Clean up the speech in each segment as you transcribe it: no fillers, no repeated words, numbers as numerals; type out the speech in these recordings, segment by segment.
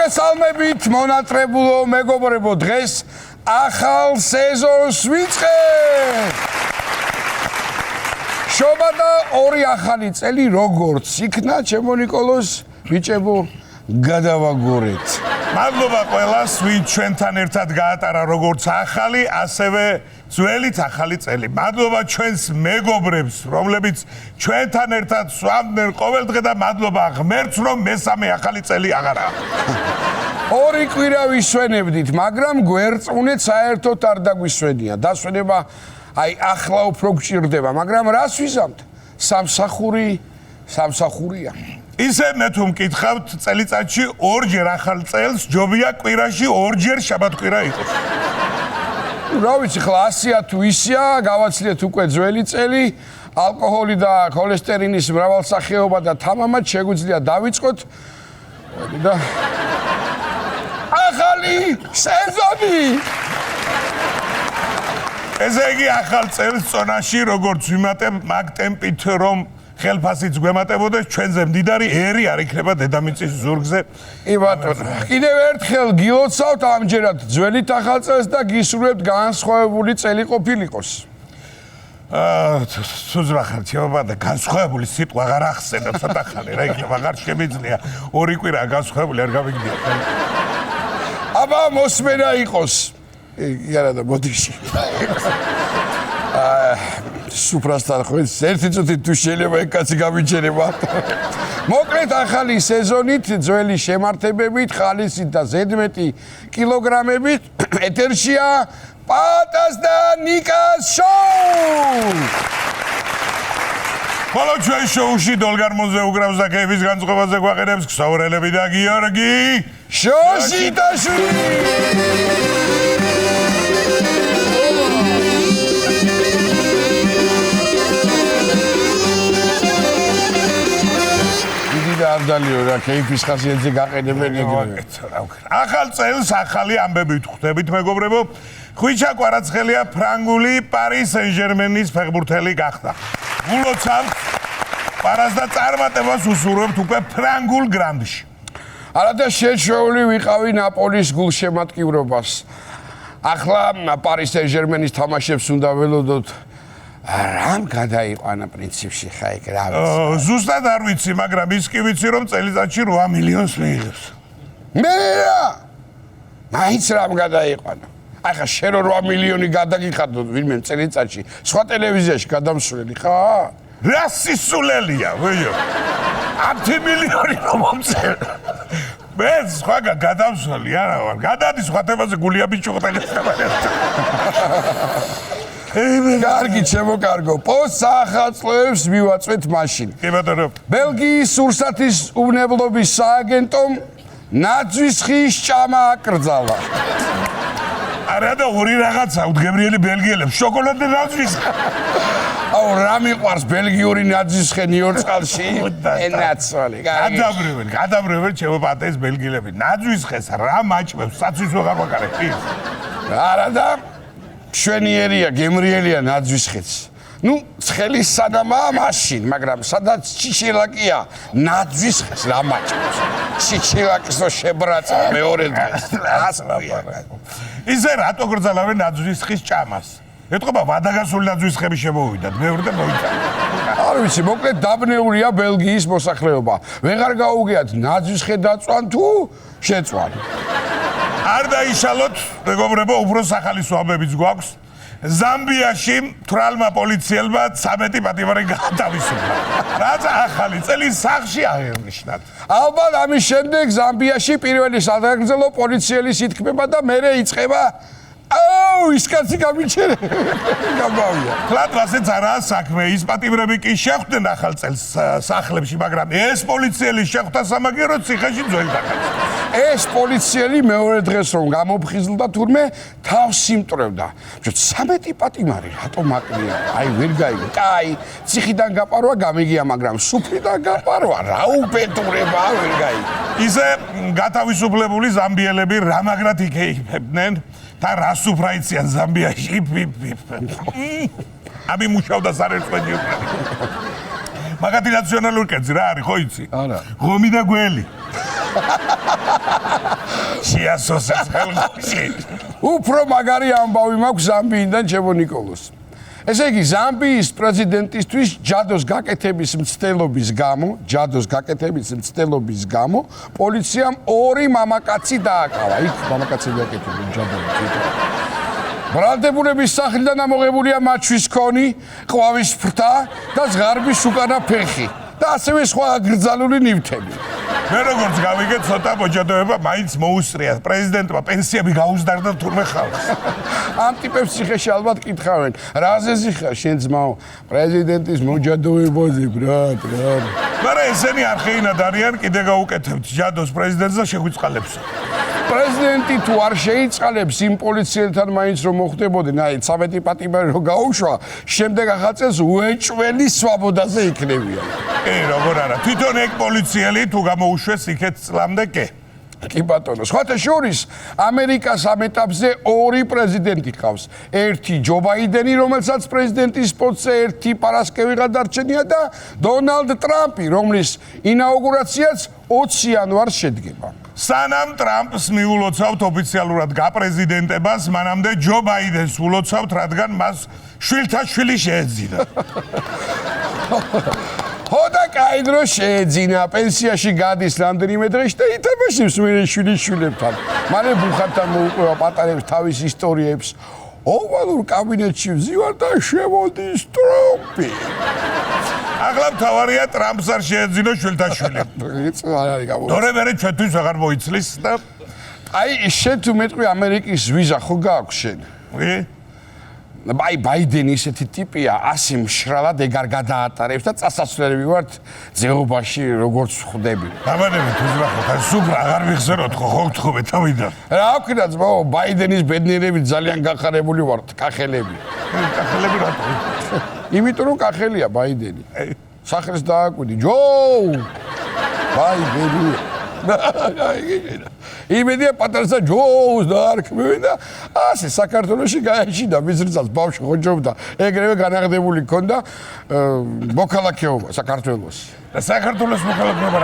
მოგესალმებით მონატრებულო მეგობრებო, დღეს ახალ სეზონს ვიწყებთ. შობა და ორი ახალი წელი როგორც იქნა, ჩემო ნიკოლოს ბიჭებო, გადავაგორეთ. მადლობა ყველას, ვინც ჩვენთან ერთად გაატარა როგორც ახალი, ასევე ძველით ახალი წელი. მადლობა ჩვენს მეგობრებს, რომლებიც ჩვენთან ერთად სვამდნენ ყოველდღე და მადლობა ღმერთს, რომ მესამე ახალი წელი აღარაა. ორი კვირა ვისვენებდით, მაგრამ გვერწმუნეთ საერთოდ არ დაგვისვენია. დასვენება აი ახლა უფრო გჭირდება, მაგრამ რას ვიზამთ? სამსახურია. ისე მე თუ მკითხავთ, წელიწადში ორჯერ ახალ წელს ჯობია კვირაში ორჯერ შაბათ-კვირა იყოს. რა ვიცი, ხლა 100-ია თუ ისია, გავაცლიეთ უკვე ძველი წელი, ალკოჰოლი და ქოლესტერინის მრავალსახეობა და თამამად შეგვიძლია დავიწყოთ და ახალი სეზონი. ესე იგი ახალ წელს წონაში როგორც ვიმატებ მაგ ტემპით რომ ხელფასიც გვემატებოდეს ჩვენზე მდიდარი ერი არ იქნება დედამიწის ზურგზე. ბატონო, კიდევ ერთხელ გილოცავთ ამჯერად ძველით ახალ წელს და გისურვებთ განსხვავებული წელი ყოფილიყოს. სუძვა ხარჩევა და განსხვავებული სიტყვა აღარ ახსენებ ცოტა ხანი რა იქნება აღარ შემიძლია ორი კვირა განსხვავებული არ გავიგდია. აბა მოსმენა იყოს. იარა და ბოდიში. სუპრასტარ ხო ერთი წუთი თუ შეიძლება ეგ კაცი გამიჩერება. მოკლედ ახალი სეზონით, ძველი შემართებებით, ხალისით და ზედმეტი კილოგრამებით ეთერშია პატას და ნიკას შოუ. ხოლო ჩვენ შოუში დოლგარმონზე უკრავს და კეფის განწყობაზე გვაყენებს ქსოვრელები და გიორგი შოშიტაშვილი. არდალიო რა კეიფის ხასიათზე გაყენებენ ეგრევე. ახალ წელს ახალი ამბებით ხვდებით მეგობრებო. ხვიჩა კვარაცხელია ფრანგული პარის სენ-ჟერმენის ფეხბურთელი გახდა. გულოცავთ პარას და წარმატებას უსურვებთ უკვე ფრანგულ გრანდში. არა და შეჩეული ვიყავი ნაპოლის გულშემატკივრობას. ახლა პარის სენ-ჟერმენის თამაშებს უნდა ველოდოთ. რამ გადაიყვანა პრინციპში ხა ეგ რა ვიცი. ზუსტად არ ვიცი, მაგრამ ის კი ვიცი რომ წელიწადში 8 მილიონს მიიღებს. მე რა? მაინც რამ გადაიყვანა. ახლა შენ 8 მილიონი გადაგიხადოთ ვინმე წელიწადში სხვა ტელევიზიაში გადამსვლელი ხარ? რა სისულელია, ვეიო. 10 მილიონი რომ მომწერ. მე სხვა გადამსვლელი არა ვარ. გადადის სხვა თემაზე გულია ბიჭო ტელევიზიაში. კარგი ჩემო კარგო, პოსტ ახალწლებს მივაწვეთ მაშინ. კი ბატონო. ბელგიის სურსათის უვნებლობის სააგენტომ ნაძვის ხის ჭამა აკრძალა. არა და ორი რაღაცა უდგემრიელი ბელგიელებს შოკოლადე ნაძვის. აუ რა მიყვარს ბელგიური ნაძვის ხე ნიორწყალში? ენაცვალი. გადაბრევენ ჩემო პატეს ბელგიელები. ნაძვის ხეს რა მაჭმევს, საცვის ვეღარ ვაკარებ. არა და შვენიერია, გემრიელია ნაძვის ხეც. ნუ ცხელი სადამაა მაშინ, მაგრამ სადაც ჩიჩილაკია, ნაძვის ხეს რა მაჭმევს. ჩიჩილაკის რო შებრაცა მეორე დღეს. ისე რატო გრძალავენ ნაძვის ხის ჭამას? ეთქობა ვადაგასული ნაძვის ხები შემოვიდათ, მეორე და მოიტანა. არ ვიცი, მოკლედ დაბნეულია ბელგიის მოსახლეობა. ვეღარ გაუგიათ ნაძვის ხე დაწვან თუ შეწვან. არ დაიშალოთ, მეგობრებო, უფრო სახალისო ამბებიც გვაქვს. ზამბიაში მთვრალმა პოლიციელმა 13 პატიმარი გაათავისუფლა. რაც ახალი წელი სახლში აღევნიშნათ. ალბათ ამის შემდეგ ზამბიაში პირველი სადაგრძელო პოლიციელის ითქმება და მერე იწყება აუ ის კაცი გამიჩერე. გამავია. კლატვასეც არაა საქმე, ის პატიმრები კი შეხვდნენ ახალ წელს სახლებში, მაგრამ ეს პოლიციელი შეხვდა სამაგიეროდ ციხეში ძველი დაკარგვა. ეს პოლიციელი მეორე დღეს რომ გამოფხიზლდა თურმე თავს იმტრევდა. 13 პატიმარი რატომ აკრია? აი ვერ გაიგო. კაი, ციხიდან გაპარვა გამიგია, მაგრამ სუფრიდან გაპარვა რა უბედურება ვერ გაიგო. ისე გათავისუფლებული ზამბიელები რა მაგრად იქეიფებდნენ და რა სუფრაიციან ზამბიაში. ამი მუშავდა სარწმუნოებრივ. მაგათი ნაციონალური კერძი რა არის, ხო იცი? არა. ღომი და გველი. შეასოსეს ხელში. უფრო მაგარი ამბავი მაქვს ზამბიიდან ჩემო ნიკოლოს. ესე იგი, ზამბიის პრეზიდენტისთვის ჯადოს გაკეთების მცდელობის გამო, პოლიციამ 2 მამაკაცი დააკავა. იქ მამაკაცები აკეთებენ ჯადოებს. ბრალდებულების სახლიდან ამოღებულია მაჩვის ქონი, ყვავის ფრთა და ზღარბის უკანა ფეხი და ასევე სხვა გრძალული ნივთები. მე როგორც გავიგე, ცოტა მოჯადოება მაინც მოუსწრია. პრეზიდენტმა პენსიები გაუზდარდა თურმე ხალხს. ამ ტიპებს ციხეში ალბათ კითხავენ, რა ზეზიხარ შენ ძმაო, პრეზიდენტის მოჯადოებაზე, ბრატ. მაგრამ ესენი არხეინად არიან, კიდე გაუკეთებთ ჯადოს პრეზიდენტს და შეგვიწყალებს. პრეზიდენტი თუ არ შეიწყალებს იმ პოლიციელთან მაინც რომ მოხდებოდნენ, აი 13 პატიმარი რომ გაუშვა, შემდეგ ახალწელს უეჭველი სვაბოდაზე იქნებიან. კი, როგორ არა. თვითონ ეგ პოლიციელი თუ გამოუშვეს იქეთ წლამდე კი. კი ბატონო, სხვათა შორის ამერიკას ამ ეტაპზე 2 პრეზიდენტი ყავს. ერთი ჯო ბაიდენი, რომელსაც პრეზიდენტის პოსტზე 1 პარასკევი გადარჩენია და დონალდ ტრამპი, რომლის ინაუგურაციაც 20 იანვარს შედგება. სანამ ტრამპს მიულოცავთ ოფიციალურად გაპრეზიდენტებას, მანამდე ჯო ბაიდენს ულოცავთ, რადგან მას შვილთა შვილი შეეძინა. ხო და კაი დრო შეეძინა, პენსიაში გადის რამდენიმე დღეში და ითამაშებს შვილის შვილებთან. მალე ბუხართან მოუყვება პატარებს თავის ისტორიებს. ოვალურ კაბინეტში ვზივარ და შემოდის ტრამპი. ახლა მთავარია ტრამპს არ შეეძინო შვილთა შვილი. თორე მე ჩვენთვის აღარ მოიცლის და აი შენ თუ მეტყვი ამერიკის ვიზა ხო გააქვს შენ? აი ბაიდენი ისეთი ტიპია, ასე მშრალად ეგარ გადაატარებს და წასასვლელი ვართ ძეობაში როგორც ხვდები. დაბანები თუ ზრახოთ, აი სულ აღარ მიხსენოთ ხო გთხოვე თავიდან. რა ვქნა ძმაო, ბაიდენის ბედნიერები ძალიან გახარებული ვართ, კახელები. კახელები რატო? იმიტომ რომ კახელია ბაიდენი. სახელს დააკვირდი, ჯო! ბაიდენი. იმედია პატარსა ჯოუს დაარქმევენ და ასე საქართველოში გაეშიდა მიზრწას ბავშვი ხოჯობდა ეგრევე განაღდებული ქონდა მოქალაქეობა საქართველოს და საქართველოს მოქალაქეობა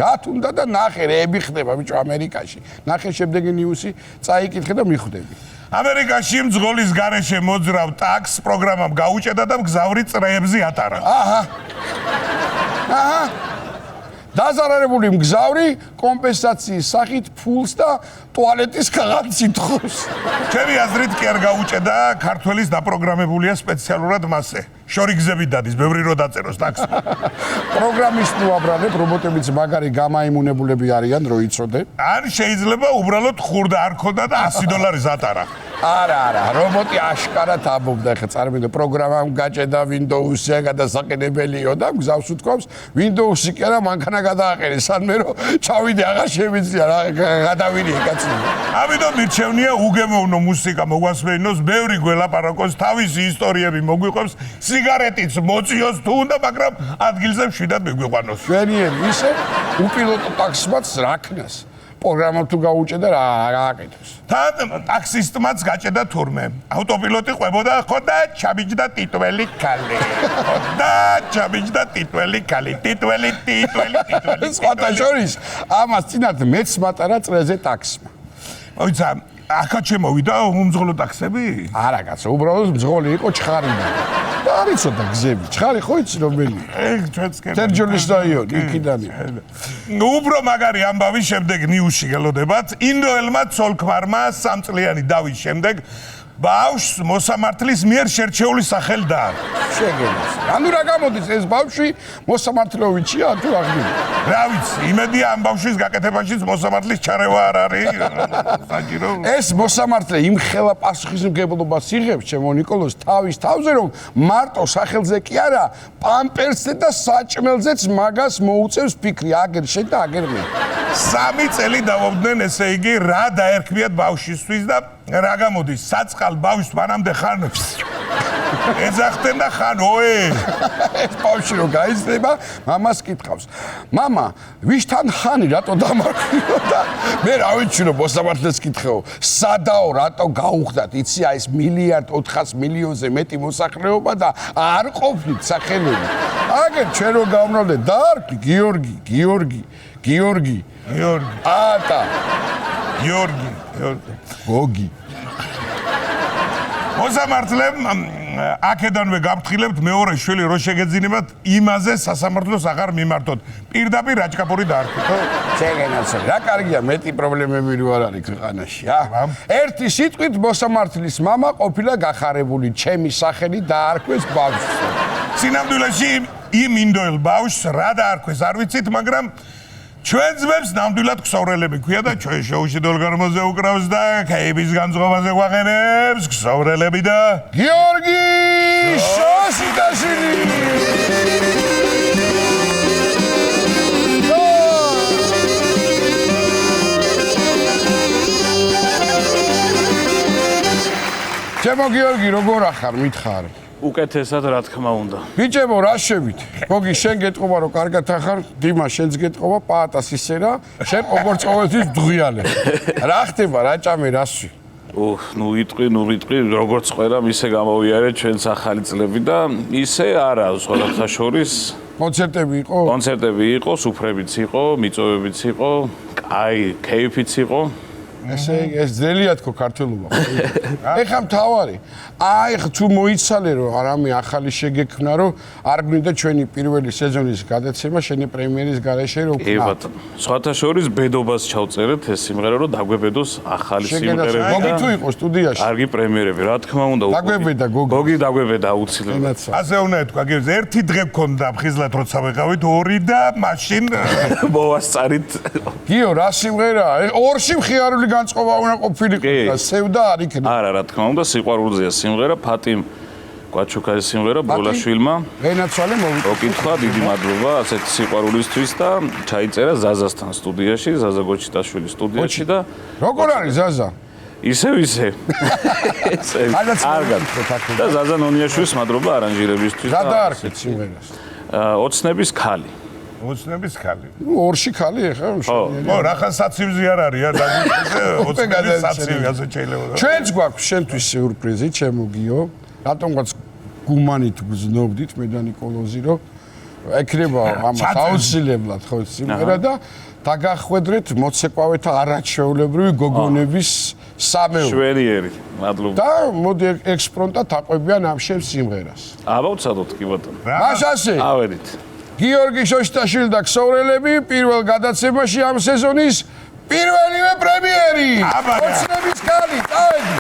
რა თუნდა და ნახე რეები ხდება ბიჭო ამერიკაში ნახე შემდეგი ნიუსი წაიკითხე და მიხვდები ამერიკაში მძღოლის გარეშე მოძრავ ტაქს პროგრამამ გაუჭედა და მგზავრი წრეებზე ატარა აჰა დაზარალებული მგზავრი კომპენსაციის სახით ფულს და ტუალეტის ქაღალდს ითხოვს. ჩემი აზრით კი არ გაუჭედა, ქართველის დაპროგრამებულია სპეციალურად მასე. შორიგზებით დადის, ბევრი რო დაწეროს ტაქსი. პროგრამისტი უაბრალებ, რობოტებიც მაგარი გამაიმუნებულები არიან, რო იცოდე. ან შეიძლება უბრალოდ ხურდა არ ქონდა და $100 ატარა. არა, რობოტი აშკარად ამბობდა, ხა წარმოვიდგინე, პროგრამამ გაჭედა Windows-ი გადასაყენებელიო და გზავს უთქვამს, Windows-ი კი არა, მანქანა გადააყენე, სანმე რომ ჩავიდე, აღარ შემიძლია რა გადავირიე კაცი. ამიტომ მირჩევნია უგემოვნო მუსიკა მოგვასმენინოს, ბევრი გველაპარაკოს, თავისი ისტორიები მოგვიყვებს, სიგარეტიც მოწიოს თუ უნდა, მაგრამ ადგილზე მშვიდად მიგვიყვანოს. ჩვენიერი ისე უპილოტო ტაქსმაც რა ქნას. პროგრამა თუ გაუჭედა რა გააკეთებს. თან ტაქსისტმაც გაჭედა თურმე. ავტოპილოტი ყვებოდა ხო და ჩაბიჯდა ტიტველი ქალი. ხო და ჩაბიჯდა ტიტველი ქალი. ტიტველი. სხვათა შორის ამას წინათ მეც მატარა წრეზე ტაქსმა. მოიცა ახლა შემოვიდა უმძღოლო ტაქსები? არა კაცო, უბრალოდ მძღოლი იყო ჩხარიდან. და არ იცოდა გზები. ჩხარი ხო იცი რომელი? ეგ ჩვენც კი. თერჯოლის რაიონი, იქიდანია. უფრო მაგარი ამბავი შემდეგ ნიუსში გელოდებათ. ინდოელმა ცოლ-ქმარმა 3 წლიანი დავის შემდეგ ბავშვს მოსამართლის მიერ შერჩეული სახელი დაარქვა. შეგენას. ანუ რა გამოდის ეს ბავშვი მოსამართლეობითია თუ აღნიშნული? რა ვიცი, იმედია ამ ბავშვის გაკეთებაშიც მოსამართლის ჩარევა არ არის. საჭირო. ეს მოსამართლე იმ ხელა პასუხისმგებლობას იღებს ჩემო ნიკოლოს თავის თავზე რომ მარტო სახელზე კი არა, პამპერსზე და საჭმელზეც მაგას მოუწევს ფიქრი, აგერ შენ და აგერ მე. 3 წელი დავობდნენ, ესე იგი, რა დაერქმიათ ბავშვისთვის და რა გამოდის საწყალ ბავშვს მანამდე ხან ეძახდნენ და ხან ოე ეს ბავშვი რო გაიზრდება მამას კითხავს მამა ვისთან ხანი რატო დამარხვიო და მე რა ვიცი რომ მოსამართლეს კითხეო სადაო რატო გაუხდათ იცი აი ეს 1.4 მილიარდზე მეტი მოსახლეობა და არ ყოფნით სახელები აგერ ჩვენ რო გავნავდეთ დაარქვი გიორგი. გიორგი. ატა. გიორგი. გოგი. მოსამართლემ აქედანვე გავფრთხილებთ მეორე შვილი რო შეგეძინებათ იმაზე სასამართლოს აღარ მიმართოთ. პირდაპირ რაჭკაპური დაარქვით, ხო? შეგენაცვალე. რა კარგია, მეტი პრობლემები რო არ არის ქვეყანაში, ა? ერთი სიტყვით მოსამართლის მამა ყოფილა გახარებული, ჩემი სახელი დაარქვეს ბავშვს. სინამდვილეში იმ ინდოელ ბავშვს რა დაარქვეს არ ვიცით, მაგრამ ჩვენ ძმებს ნამდვილად ქსოვრელები ქვია და ჩვენ შოუში დოლგარმოზე უკრავს და ქეების განწყობაზე გვაყენებს ქსოვრელები და გიორგი შოსიტაშვილი. ჩემო გიორგი, როგორ ახარ, მითხარ? უკეთესად რა თქმა უნდა. ბიჭებო, რა შევით? გოგი, შენ გეტყობა რომ კარგად ახარ, დიმა შენც გეტყობა, პაატას ისე რა, შენ როგორც ყოველთვის დღიალე. რა ხდება, რა ჭამე, რასვი? ნუ იტყვი, როგორც ყვერამ ისე გამოვიარე ჩვენს ახალი წლები და ისე არა, სხვადასხვა შორის კონცერტები იყო? კონცერტები იყო, სუფრებიც იყო, მიწოვებიც იყო, კაი, კეიფიც იყო. ეს ძნელია თქო ქართულობა. ეხა მთავარი. ეხა თუ მოიცალე რომ არამე ახალი შეგექმნა რომ არ გვინდა ჩვენი პირველი სეზონის გადაცემა შენი პრემიერის გარეშე რომ კი ბატონო. სხვათა შორის ბედობას ჩავწერეთ ეს სიმღერა რომ დაგვებედოს ახალი სიმღერები. გოგი თუ იყო სტუდიაში? კარგი პრემიერები, რა თქმა უნდა. დაგვებედა გოგი. გოგი დაგვებედა აუცილებლად. ასე უნდა ეთქვა, გიორგი, ერთი დღე გქონდა ფხიზლად როცა ვეყავით, ორი და მაშინ მოვასწარით. გიო, რა სიმღერაა? ორში მხიარული განწყობა უნდა ყოფილიყო და სევდა არ იქნება. არა, რა თქმა უნდა, სიყვარულზეა სიმღერა, ფატიმ კვაჩუკაის სიმღერა ბოლაშვილმა. ენაცვალე მოვიდა. მოკითხა, დიდი მადლობა ასეთი სიყვარულისთვის და ჩაიწერა ზაზასთან სტუდიაში, ზაზა გოჩიტაშვილის სტუდიაში და როგორ არის ზაზა? ისევ. კარგად. და ზაზა ნონიაშვილის მადლობა არანჟირებისთვის. რა დაარქვით სიმღერას? ოცნების ქალი. ოცნების ხალი. ორში ხალი ეხა ო, რახან საცივზი არ არის, და ოცნების საცივი ასე შეიძლება. ჩვენც გვაქვს შენთვის სიურპრიზი, ჩემო გიო. რატომღაც გუმანით გზნობდით მე და ნიკოლოზი რომ ეკრება ამას აუცილებლად ხო სიმღერა და დაგახვედრეთ მოცეკვავეთა არაჩვეულებრივი გოგონების სამეურნეო. შვერიერი, მადლობა. და მოდი ექსპრონტად აყვებიან ამ შენ სიმღერას. აბა უცადოთ კი ბატონო. მაშასე ავედით. გიორგი შოშტაშვილი და ქსოვრელები პირველ გადაცემაში ამ სეზონის პირველივე პრემიერი. ოცნების ქალი, წავედი.